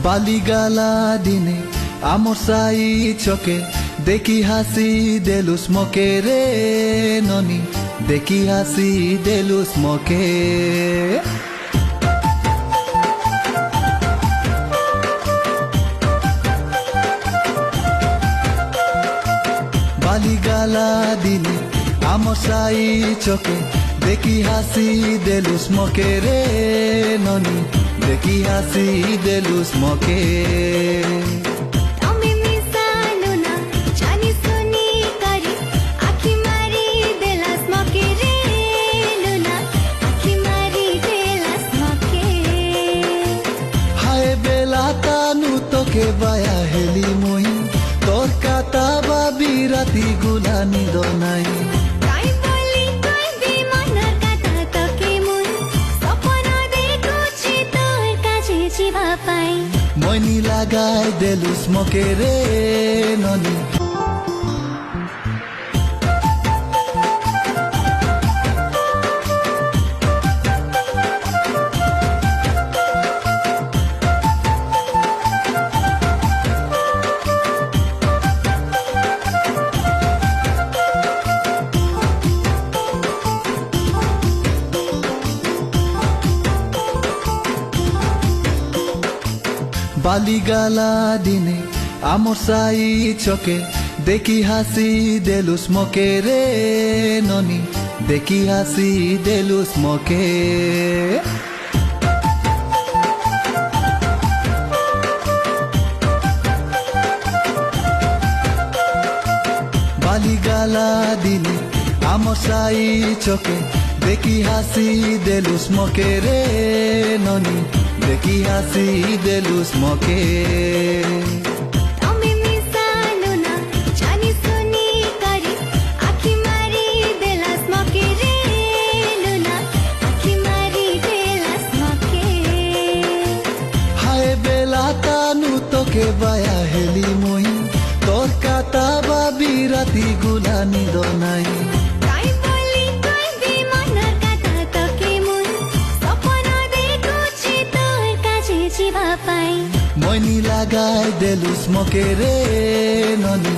বালিগালা দিনে আমর সাই চকে দেখি হাসি দেলুস মকে রে ননি দেখি হাসি দেলুস মকে বালিগালা দিনে আমর সাই চকে দেখি হাসি দেলুস মকে রে ননি দেখি হাসি দেলুস মকে হায় বেলা তানু তোকে বায়া হেলি মই তোর কাতা বাবি রাতি গুলা নিদ নাই মইনি লাগাই দেলুস মকে রে ননি বালিগালা দিনে আমর সাই চকে দেখি হাসি দেলুস মকে রে ননি দেখি হাসি দেলুস মকে বালিগালা দিনে আমর সাই চকে দেখি হাসি দেলুস মকে রে ননি দেখি হাসি দেলুস মকে হায় বেলা তানু তোকে বায়া হেলি মই তোর কাতা বাবি রাতি গুলা নিদ নাই মইনি লাগাই দেলুস মকে রে ননি।